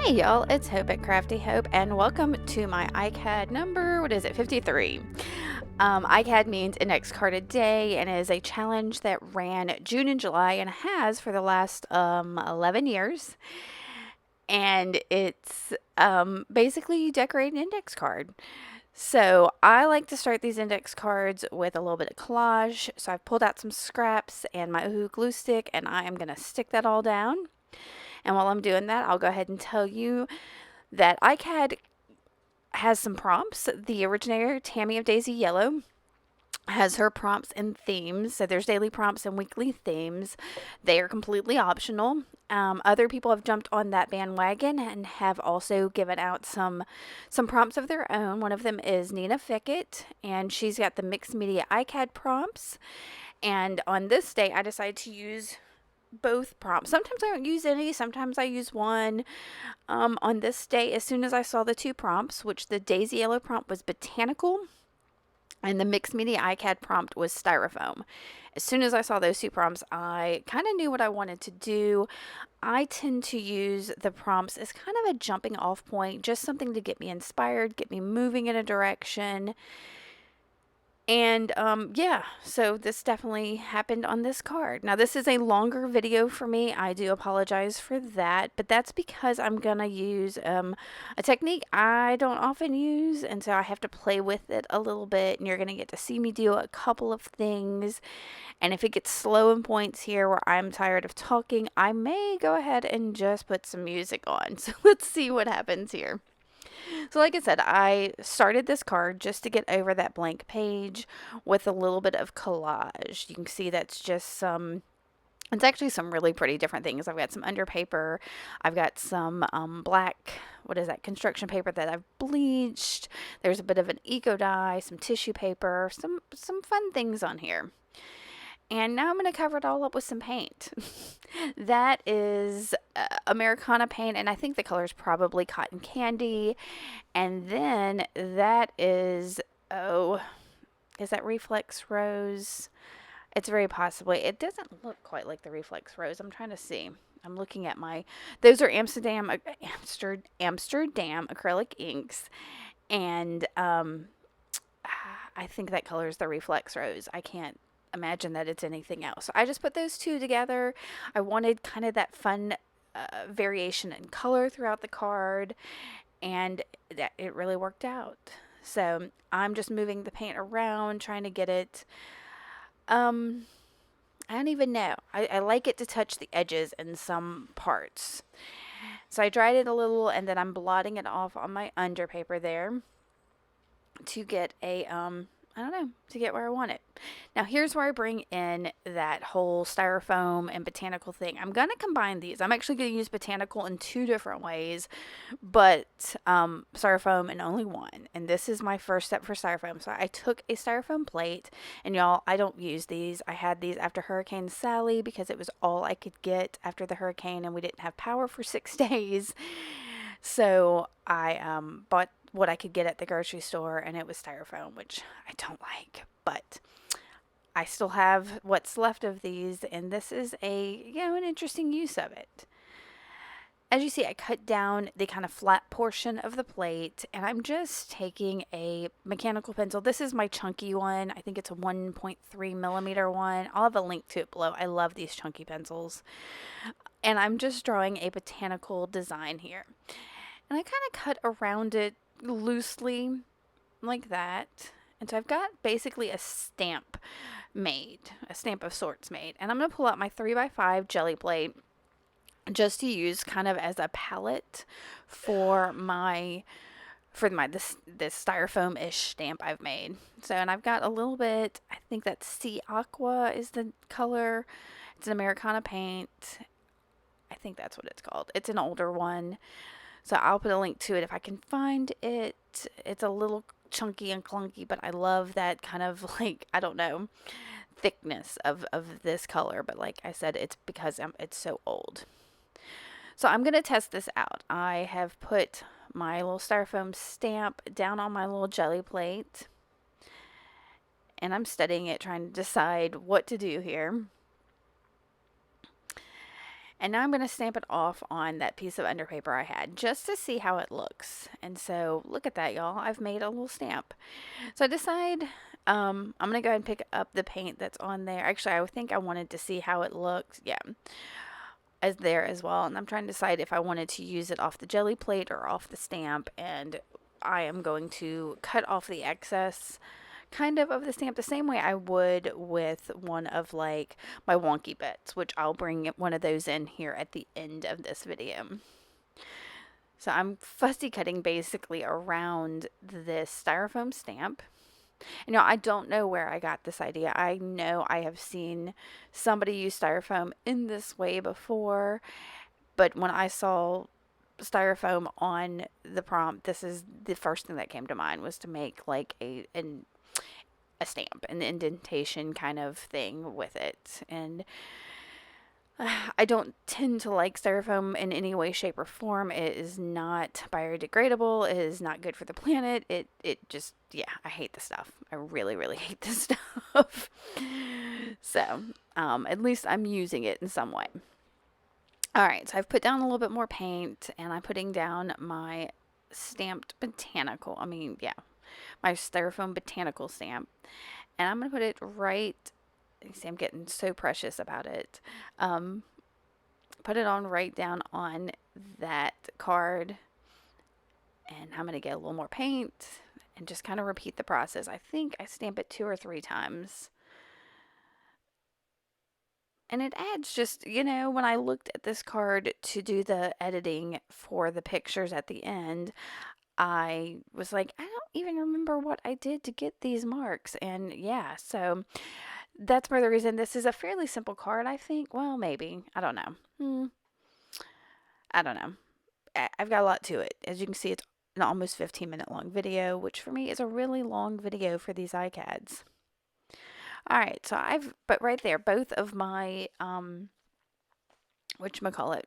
Hey y'all, it's Hope at Crafty Hope, and welcome to my ICAD number, 53. ICAD means Index Card a Day, and is a challenge that ran June and July and has for the last 11 years. And it's basically decorate an index card. So I like to start these index cards with a little bit of collage. So I've pulled out some scraps and my Oohoo glue stick, and I am going to stick that all down. And while I'm doing that, I'll go ahead and tell you that ICAD has some prompts. The originator, Tammy of Daisy Yellow, has her prompts and themes. So there's daily prompts and weekly themes. They are completely optional. Other people have jumped on that bandwagon and have also given out some prompts of their own. One of them is Nina Fickett, and she's got the mixed media ICAD prompts. And on this day, I decided to use both prompts. Sometimes I don't use any, sometimes I use one. On this day, as soon as I saw the two prompts, which the Daisy Yellow prompt was botanical and the mixed media ICAD prompt was styrofoam. As soon as I saw those two prompts, I kind of knew what I wanted to do. I tend to use the prompts as kind of a jumping off point, just something to get me inspired, get me moving in a direction. And yeah, so this definitely happened on this card. Now, this is a longer video for me. I do apologize for that, but that's because I'm going to use a technique I don't often use, and so I have to play with it a little bit, and you're going to get to see me do a couple of things. And if it gets slow in points here where I'm tired of talking, I may go ahead and just put some music on. So let's see what happens here. So like I said, I started this card just to get over that blank page with a little bit of collage. You can see that's just it's actually some really pretty different things. I've got some underpaper. I've got some black, construction paper that I've bleached. There's a bit of an eco dye, some tissue paper, some fun things on here. And now I'm going to cover it all up with some paint. That is Americana paint, and I think the color is probably cotton candy. And then that is, is that Reflex Rose? It's very possibly. It doesn't look quite like the Reflex Rose. I'm trying to see. I'm looking at those are Amsterdam acrylic inks. And I think that color is the Reflex Rose. I can't imagine that it's anything else. So I just put those two together. I wanted kind of that fun variation in color throughout the card, and that it really worked out. So I'm just moving the paint around, trying to get it. I don't even know. I like it to touch the edges in some parts. So I dried it a little, and then I'm blotting it off on my underpaper there to get to get where I want it. Now here's where I bring in that whole styrofoam and botanical thing. I'm going to combine these. I'm actually going to use botanical in two different ways, but styrofoam in only one. And this is my first step for styrofoam. So I took a styrofoam plate, and y'all, I don't use these. I had these after Hurricane Sally because it was all I could get after the hurricane, and we didn't have power for 6 days. So I bought what I could get at the grocery store, and it was styrofoam, which I don't like, but I still have what's left of these, and this is an interesting use of it. As you see, I cut down the kind of flat portion of the plate, and I'm just taking a mechanical pencil. This is my chunky one. I think it's a 1.3 millimeter one. I'll have a link to it below. I love these chunky pencils. And I'm just drawing a botanical design here. And I kind of cut around it loosely like that. And so I've got basically a stamp of sorts made. And I'm going to pull out my 3x5 jelly plate just to use kind of as a palette for this styrofoam-ish stamp I've made. So, and I've got a little bit, I think that's Sea Aqua is the color. It's an Americana paint. I think that's what it's called. It's an older one. So I'll put a link to it if I can find it. It's a little chunky and clunky, but I love that kind of thickness of this color. But like I said, it's because it's so old. So I'm going to test this out. I have put my little styrofoam stamp down on my little jelly plate, and I'm studying it, trying to decide what to do here. And now I'm going to stamp it off on that piece of underpaper I had just to see how it looks. And so look at that, y'all. I've made a little stamp. So I decide I'm going to go ahead and pick up the paint that's on there. Actually, I think I wanted to see how it looks. Yeah, as there as well. And I'm trying to decide if I wanted to use it off the jelly plate or off the stamp. And I am going to cut off the excess kind of the stamp the same way I would with one of like my wonky bits, which I'll bring one of those in here at the end of this video. So I'm fussy cutting basically around this styrofoam stamp. I don't know where I got this idea. I know I have seen somebody use styrofoam in this way before, but when I saw styrofoam on the prompt, this is the first thing that came to mind, was to make like a stamp, an indentation kind of thing with it. And I don't tend to like styrofoam in any way, shape, or form. It is not biodegradable. It is not good for the planet. It just, yeah, I hate this stuff. I really, really hate this stuff. So, at least I'm using it in some way. All right, so I've put down a little bit more paint, and I'm putting down my stamped botanical. My styrofoam botanical stamp. And I'm going to put it right, you see I'm getting so precious about it. Put it on right down on that card. And I'm going to get a little more paint and just kind of repeat the process. I think I stamp it 2 or 3 times. And it adds just, when I looked at this card to do the editing for the pictures at the end, I was like, I don't even remember what I did to get these marks. And yeah, so that's part of the reason this is a fairly simple card, I think. Well, maybe. I don't know. I don't know. I've got a lot to it. As you can see, it's an almost 15-minute long video, which for me is a really long video for these ICADs. All right, so but right there, both of my, whatchamacallit,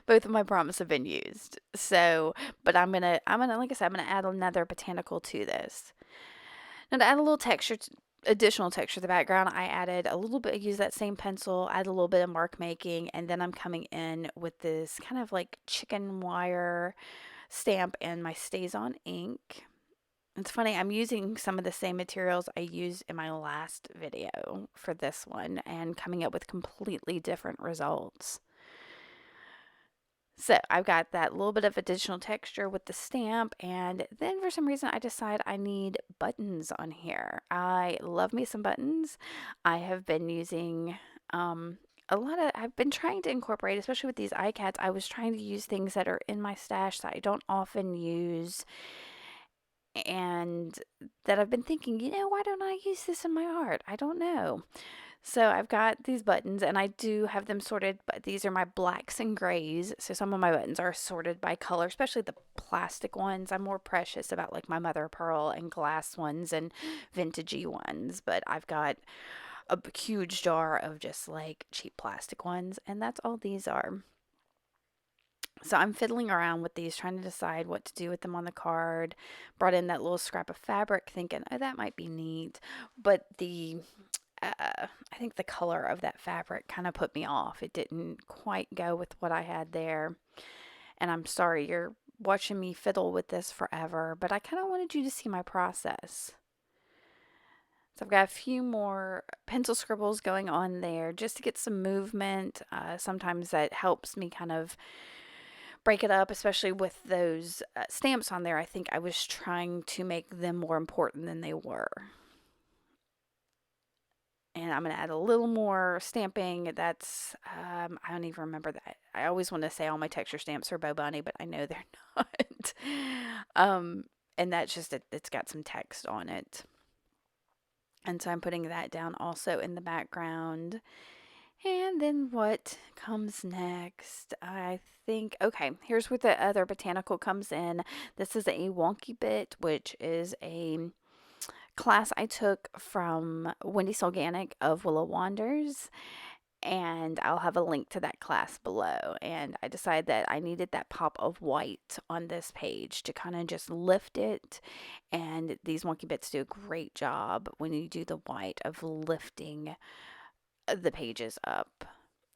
both of my prompts have been used. So, but I'm gonna, like I said, I'm gonna add another botanical to this. Now to add a little texture, additional texture to the background, I added a little bit, use that same pencil, add a little bit of mark making, and then I'm coming in with this kind of like chicken wire stamp and my StazOn ink. It's funny, I'm using some of the same materials I used in my last video for this one and coming up with completely different results. So I've got that little bit of additional texture with the stamp, and then for some reason I decide I need buttons on here. I love me some buttons. I have been using I've been trying to incorporate, especially with these ICADs, I was trying to use things that are in my stash that I don't often use, and that I've been thinking, why don't I use this in my art? I don't know. So I've got these buttons, and I do have them sorted, but these are my blacks and grays. So some of my buttons are sorted by color, especially the plastic ones. I'm more precious about like my mother of pearl and glass ones and vintagey ones, but I've got a huge jar of just like cheap plastic ones, and that's all these are. So I'm fiddling around with these, trying to decide what to do with them on the card. Brought in that little scrap of fabric, thinking, oh, that might be neat. But I think the color of that fabric kind of put me off. It didn't quite go with what I had there. And I'm sorry, you're watching me fiddle with this forever, but I kind of wanted you to see my process. So I've got a few more pencil scribbles going on there just to get some movement. Sometimes that helps me kind of break it up, especially with those stamps on there. I think I was trying to make them more important than they were. And I'm going to add a little more stamping. That's, I don't even remember that. I always want to say all my texture stamps are Bo Bunny, but I know they're not. And that's just, it's got some text on it. And so I'm putting that down also in the background. And then what comes next? I think, okay, here's where the other botanical comes in. This is a wonky bit, which is a class I took from Wendy Solganic of Willow Wanders, and I'll have a link to that class below. And I decided that I needed that pop of white on this page to kind of just lift it, and these wonky bits do a great job when you do the white of lifting the pages up.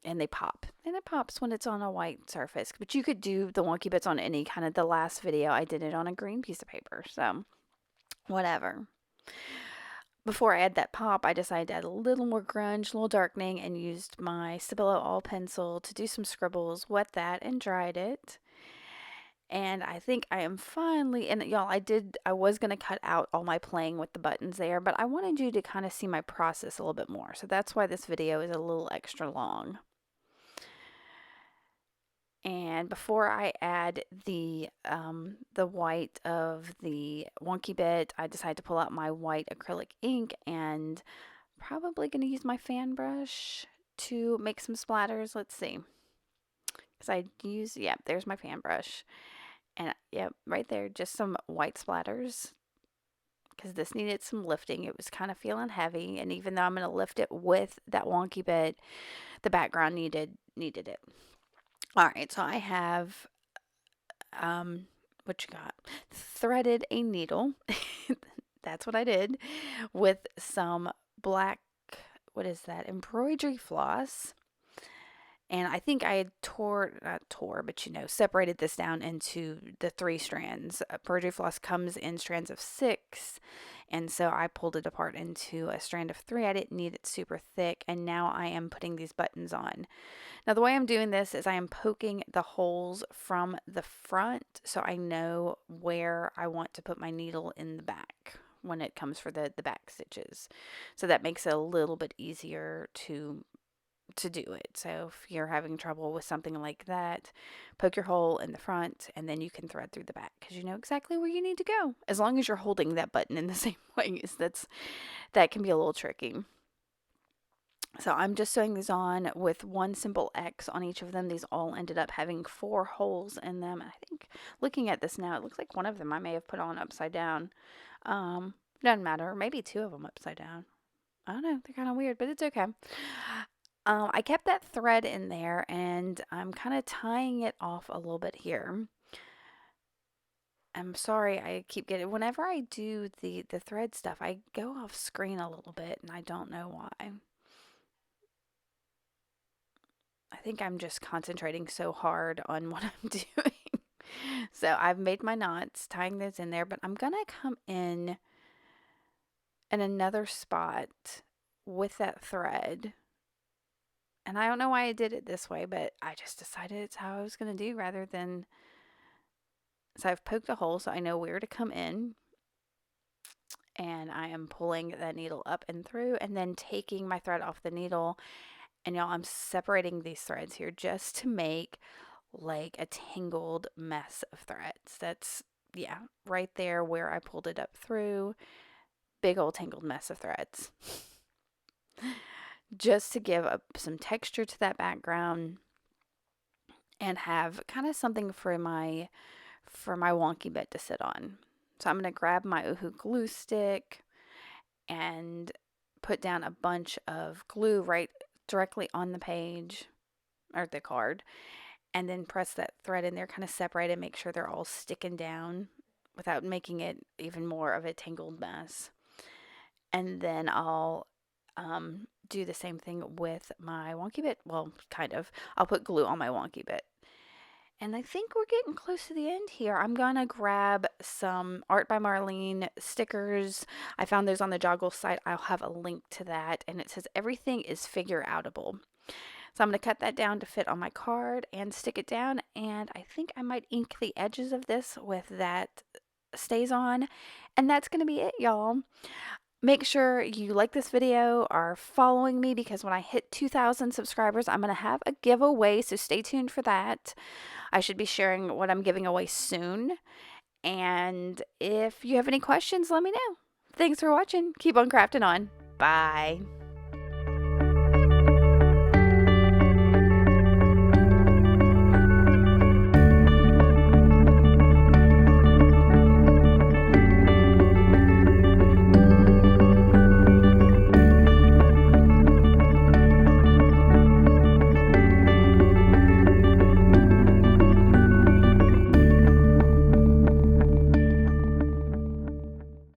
and they pop. And it pops when it's on a white surface. But you could do the wonky bits on any kind of, the last video I did it on a green piece of paper. So whatever. Before I add that pop, I decided to add a little more grunge, a little darkening, and used my Stabilo All pencil to do some scribbles, wet that, and dried it. And I think I am finally, and y'all, I was going to cut out all my playing with the buttons there, but I wanted you to kind of see my process a little bit more. So that's why this video is a little extra long. And before I add the white of the wonky bit, I decided to pull out my white acrylic ink and probably going to use my fan brush to make some splatters. Let's see. Because there's my fan brush. And yep, right there, just some white splatters. Because this needed some lifting. It was kind of feeling heavy. And even though I'm going to lift it with that wonky bit, the background needed it. All right, so I have, what you got? Threaded a needle. That's what I did, with some black, what is that? Embroidery floss. And I think I had separated this down into the 3 strands. Embroidery floss comes in strands of 6. And so I pulled it apart into a strand of 3. I didn't need it super thick. And now I am putting these buttons on. Now the way I'm doing this is I am poking the holes from the front so I know where I want to put my needle in the back when it comes for the back stitches. So that makes it a little bit easier to do it. So if you're having trouble with something like that, poke your hole in the front and then you can thread through the back because you know exactly where you need to go. As long as you're holding that button in the same way, that can be a little tricky. So I'm just sewing these on with one simple X on each of them. These all ended up having 4 holes in them. I think looking at this now, it looks like one of them I may have put on upside down. Doesn't matter. Maybe 2 of them upside down. I don't know. They're kind of weird, but it's okay. I kept that thread in there and I'm kind of tying it off a little bit here. I'm sorry, I keep getting, whenever I do the thread stuff, I go off screen a little bit and I don't know why. I think I'm just concentrating so hard on what I'm doing. So I've made my knots, tying those in there, but I'm going to come in another spot with that thread. And I don't know why I did it this way, but I just decided it's how I was going to do rather than... So I've poked a hole so I know where to come in. And I am pulling that needle up and through and then taking my thread off the needle. And y'all, I'm separating these threads here just to make like a tangled mess of threads. That's, yeah, right there where I pulled it up through. Big old tangled mess of threads. Just to give some texture to that background and have kind of something for my wonky bit to sit on. So I'm going to grab my Uhu glue stick and put down a bunch of glue right directly on the page or the card, and then press that thread in there, kind of separate and make sure they're all sticking down without making it even more of a tangled mess. And then I'll do the same thing with my wonky bit. Well, kind of. I'll put glue on my wonky bit. And I think we're getting close to the end here. I'm going to grab some Art by Marlene stickers. I found those on the Joggle site. I'll have a link to that. And it says everything is figure outable. So I'm going to cut that down to fit on my card and stick it down. And I think I might ink the edges of this with that stays on. And that's going to be it, y'all. Make sure you like this video, are following me, because when I hit 2,000 subscribers, I'm going to have a giveaway, so stay tuned for that. I should be sharing what I'm giving away soon. And if you have any questions, let me know. Thanks for watching. Keep on crafting on. Bye.